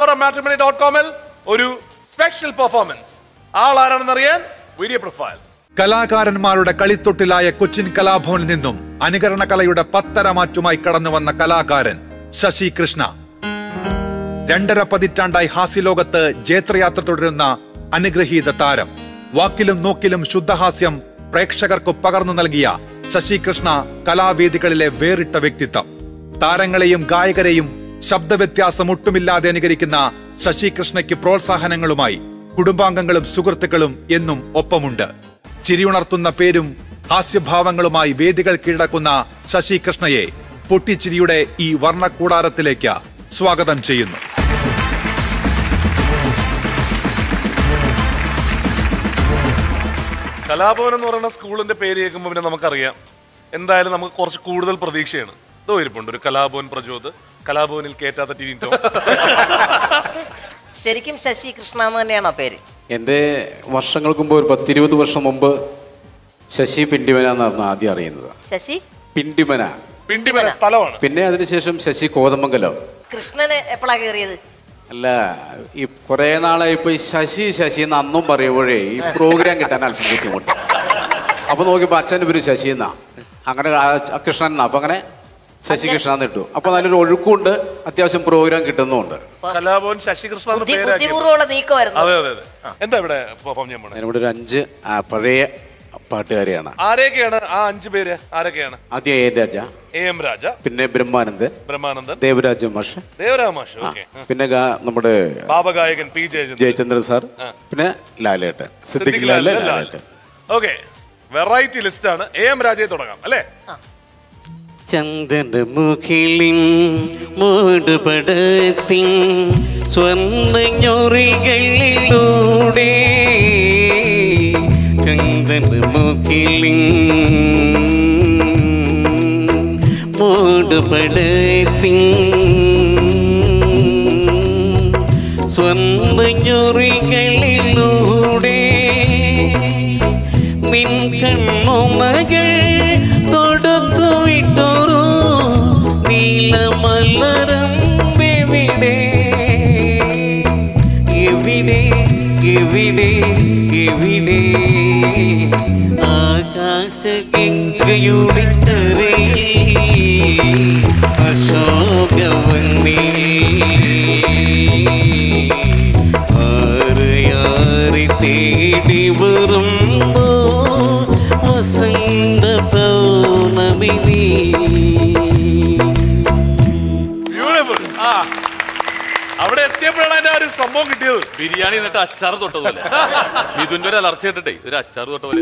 powerofmatrimony.com-ൽ ഒരു special performance. ആളാരാണെന്നറിയാൻ video profile. കലാകാരന്മാരുടെ കളിത്തൊട്ടിലായ കൊച്ചിൻ കലാഭവനിൽ നിന്നും അനുകരണ കലയുടെ പത്തരമാറ്റുമായി കടന്നു വന്ന കലാകാരൻ ശശി കൃഷ്ണ. 2.5 പതിറ്റാണ്ടായി ഹാസ്യലോകത്ത് ജേത്രയാത്ര തുടരുന്ന അനുഗ്രഹീത താരം. വാക്കിലും നോക്കിലും ശുദ്ധഹാസ്യം പ്രേക്ഷകർക്ക് പകർന്നു നൽകിയ ശശി കൃഷ്ണ കലാവേദികളിലെ വേറിട്ട വ്യക്തിത്വം. താരങ്ങളെയും ഗായകരെയും ശബ്ദവ്യത്യാസം ഒട്ടുമില്ലാതെ അനുകരിക്കുന്ന ശശി കൃഷ്ണയ്ക്ക് പ്രോത്സാഹനങ്ങളുമായി കുടുംബാംഗങ്ങളും സുഹൃത്തുക്കളും എന്നും ഒപ്പമുണ്ട്. ചിരിയുണർത്തുന്ന പേരും ഹാസ്യഭാവങ്ങളുമായി വേദികൾ കീഴടക്കുന്ന ശശി കൃഷ്ണയെ പൊട്ടിച്ചിരിയുടെ ഈ വർണ്ണക്കൂടാരത്തിലേക്ക് സ്വാഗതം ചെയ്യുന്നു. കലാഭവൻ എന്ന് പറയുന്ന സ്കൂളിന്റെ പേര് കേൾക്കുമ്പോൾ പിന്നെ നമുക്കറിയാം എന്തായാലും നമുക്ക് കുറച്ച് കൂടുതൽ പ്രതീക്ഷയാണ്. ഇതോ ഇരിപ്പുണ്ട് ഒരു കലാഭവൻ പ്രചോദ്, കലാഭവനിൽ കേറ്റാത്ത ടീം. ശരിക്കും ശശി കൃഷ്ണ എന്ന് തന്നെയാണോ പേര്? എൻ്റെ വർഷങ്ങൾക്ക് മുമ്പ് ഒരു 10-20 വർഷം മുമ്പ് ശശി പിണ്ടിമന എന്നാണ് ആദ്യം അറിയുന്നത്. ശശി പിണ്ടിമന സ്ഥലമാണ്. പിന്നെ അതിനുശേഷം ശശി കോതമംഗലം. കൃഷ്ണന് എപ്പോഴാ കയറിയത്? അല്ല, ഈ കുറേ നാളായി ഇപ്പൊ ഈ ശശി ശശി എന്ന് അന്നും പറയുമ്പോഴേ ഈ പ്രോഗ്രാം കിട്ടാൻ അല്പം ബുദ്ധിമുട്ട്. അപ്പൊ നോക്കിയപ്പോ അച്ഛൻ്റെ പേര് ശശി എന്നാ, അങ്ങനെ കൃഷ്ണൻ എന്നാ, അപ്പൊ അങ്ങനെ ശശി കൃഷ്ണ എന്ന് ഇട്ടു. അപ്പൊ നല്ലൊരു ഒഴുക്കുണ്ട്, അത്യാവശ്യം പ്രോഗ്രാം കിട്ടുന്നുണ്ട്. കലാഭവൻ ശശി കൃഷ്ണ എന്താ ഇവിടെ പെർഫോം ചെയ്യാൻ പോണേ? അതിനോട് ഒരു 5 പഴയ പാട്ടുകാരെയാണ്. ആരൊക്കെയാണ് ആ 5 പേര്? ആരൊക്കെയാണ്? ആദ്യം AM രാജ, പിന്നെ ബ്രഹ്മാനന്ദൻ, ദേവരാജ മാഷ്, പിന്നെ നമ്മുടെ ഭാവഗായകൻ P. ജയചന്ദ്രൻ സാർ, പിന്നെ ലാലേട്ടൻ, സിദ്ദിഖ് ലാലേട്ടൻ. ഓക്കെ, വെറൈറ്റി ലിസ്റ്റ് ആണ്. AM രാജയെ തുടങ്ങാം അല്ലേ? ചന്ദനമുഖിലിൻ മൂടുപടത്തിൻ സ്വർണ്ണഞ്ഞൊറികളിലൂടെ, ചന്ദനമുഖിലിൻ മൂടുപടത്തിൻ സ്വർണ്ണഞ്ഞൊറികളിലൂടെ നിൻ കണ്ണുമകൾ തൊടുത്തു വിട്ടൊരു നീലമലരം എവിടെ എവിടെ എവിടെ എവിടെ ആകാശഗംഗയുടെ കരയിൽ അശോകവന്നേ ആരെയാരെ തേടി വരുമ്പോ വസന്ത പൗർണമി നീ. അവിടെ എത്തിയപ്പോഴാണ് അതിന്റെ ഒരു സംഭവം കിട്ടിയത്. ബിരിയാണി എന്നിട്ട് അച്ചാർ തൊട്ടതുപോലെ. ഇതിന്റെ ഒരു അലർച്ച ഇട്ടിട്ടേ ഒരു അച്ചാർ തൊട്ട പോലെ.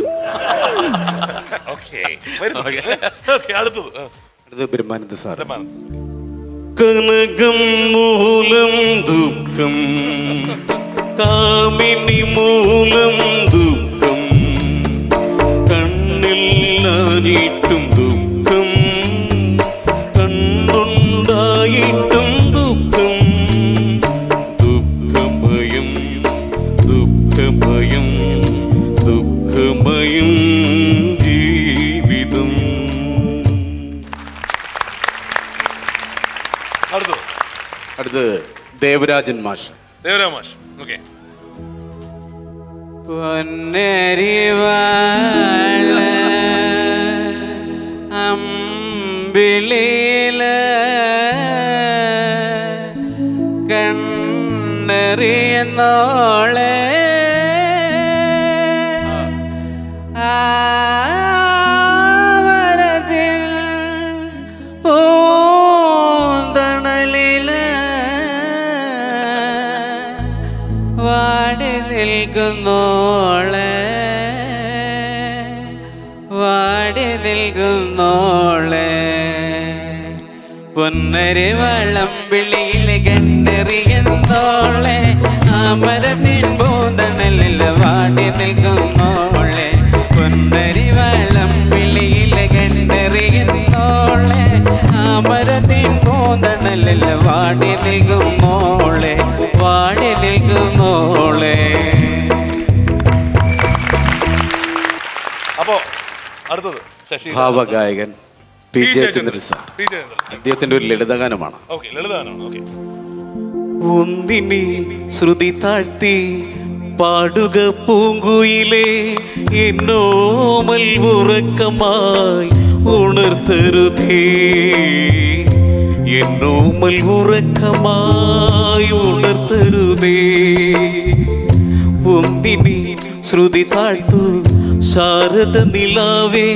അടുത്തത് ബ്രഹ്മാനന്ദ സാർ. കനകം മൂലം ദുഃഖം, കാമിനി മൂലം ദുഃഖം, കണ്ണില്ലാഞ്ഞിട്ടും ദുഃഖം, കണ്ണുണ്ടായിട്ടും ദുഃഖം, ദുഃഖമയം ദുഃഖമയം ദുഃഖമയം ജീവിതം. അടുത്ത് ദേവരാജൻ മാഷ്. ഓക്കെ. പൊന്നരിവാള അമ്പിളില കണ്ണെറിയുന്നോളെ ആവരതിൽ പൂന്തണലില വാടി നിൽക്കുന്നോളെ വാടി നിൽക്കുന്നോളെ പൊന്നരി വള്ളം വിളിയിലെ കണ്ണെറിയുന്നോളെ അമരത്തിൻ പൂന്തണലിൽ വാടി നിൽക്കുന്നോളെ പൊന്നരി വള്ളം വിളിയിലെ കണ്ണെറിയുന്നോളെ അമരത്തിൻ പൂന്തണലിൽ വാടി നിൽക്കുന്നോളെ വാടി നിൽക്കുന്നോളെ. അപ്പോ അടുത്തത് ഭാവഗായകൻ P. ജയചന്ദ്രൻ സാർ. അദ്ദേഹത്തിന്റെ ഒരു ലളിതഗാനമാണ്. ഒന്നിനെ ശ്രുതി താഴ്ത്തി പാടുക പൂങ്കുയിലേ എന്നോമൽ ഉറക്കമായി ഉണർത്തരുതേ എന്നോമൽ ഉറക്കമായി ഉണർത്തരുതേ ഒന്നിനെ ശ്രുതി താഴ്ത്തു ശാരദ നിലാവേ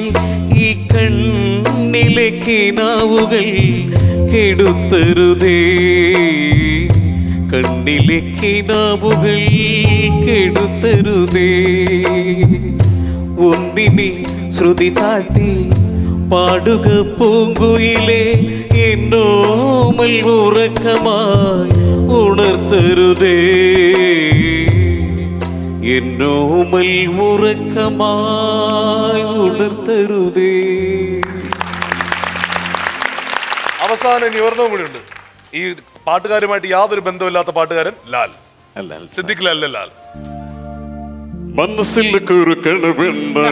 ഈ കണ്ണിലെ കിനാവുകൾ കെടുത്തരുതേ കണ്ണിലെ കിനാവുകൾ കെടുത്തരുതേ ഒന്നിനെ ശ്രുതി താഴ്ത്തി പാടുക പൂങ്കുയിലേ എന്നോമൽ ഉറക്കമായി ഉണർത്തരുതേ എന്നോമൽ ഉറക്കമായി ഉണർത്തരുതേ. അവസാനം ഇനി ഒരെണ്ണം കൂടി ഉണ്ട്. ഈ പാട്ടുകാരുമായിട്ട് യാതൊരു ബന്ധമില്ലാത്ത പാട്ടുകാരൻ ലാൽ. സിദ്ദിഖ് ലാൽ. ലാൽ മനസ്സിൽ കുറുക്കണുണ്ട്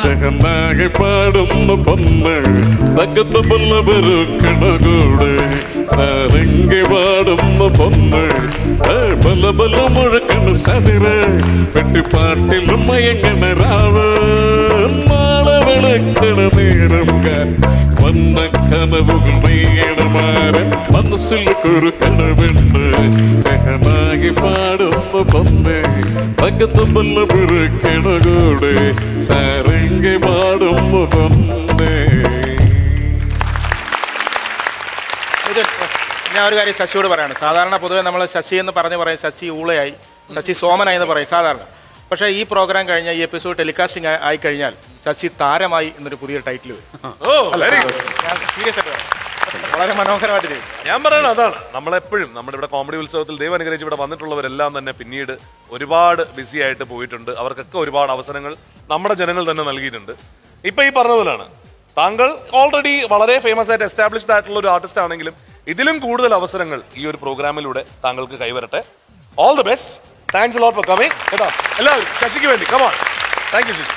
ശഹനാകെ പാടുന്ന പൊന്ന് തകത്ത പല്ലവരുക്കണകൂട് സാരംഗി പാടുന്ന പൊന്ന് പല പല മുഴക്കണ സതിര പെട്ടിപ്പാട്ടിലും മയങ്ങണ രാവ് നാളെ വിളക്കണ നേരം വന്ന കനവുകൾ നെയ്യണമാരൻ മനസ്സിൽ കുറുക്കണുണ്ട് ശഹനാകി പാടുന്ന പൊന്ന് തകത്ത പല്ലവരുക്കണകൂട് സാരംഗി പാടുന്ന പൊന്ന്. ഞാൻ ഒരു കാര്യം ശശിയോട് പറയാണ്. സാധാരണ പൊതുവെ നമ്മൾ ശശി എന്ന് പറയും ശശി ഊളയായി, ശശി സോമനായി എന്ന് പറയും സാധാരണ. പക്ഷേ ഈ പ്രോഗ്രാം കഴിഞ്ഞ ഈ എപ്പിസോഡ് ടെലികാസ്റ്റിംഗ് ആയി കഴിഞ്ഞാൽ ശശി താരമായി എന്നൊരു പുതിയ ടൈറ്റിൽ വരും. സീരിയസ് ആയിട്ട് വളരെ മനോഹരമായിട്ട് ചെയ്യും. ഞാൻ പറയണ അതാണ്, നമ്മളെപ്പോഴും നമ്മുടെ ഇവിടെ കോമഡി ഉത്സവത്തിൽ ദൈവം അനുഗ്രഹിച്ച് ഇവിടെ വന്നിട്ടുള്ളവരെല്ലാം തന്നെ പിന്നീട് ഒരുപാട് ബിസി ആയിട്ട് പോയിട്ടുണ്ട്. അവർക്കൊക്കെ ഒരുപാട് അവസരങ്ങൾ നമ്മുടെ ജനങ്ങൾ തന്നെ നൽകിയിട്ടുണ്ട്. ഇപ്പൊ ഈ പറഞ്ഞ പോലെയാണ്, താങ്കൾ ഓൾറെഡി വളരെ ഫേമസ് ആയിട്ട് എസ്റ്റാബ്ലിഷ്ഡ് ആയിട്ടുള്ള ഒരു ആർട്ടിസ്റ്റ് ആണെങ്കിലും ഇതിലും കൂടുതൽ അവസരങ്ങൾ ഈ ഒരു പ്രോഗ്രാമിലൂടെ താങ്കൾക്ക് കൈവരട്ടെ. All the best. Thanks a lot for coming. കേട്ടോ എല്ലാവരും ശശിക്ക് വേണ്ടി കമോൺ. Thank you Sasi.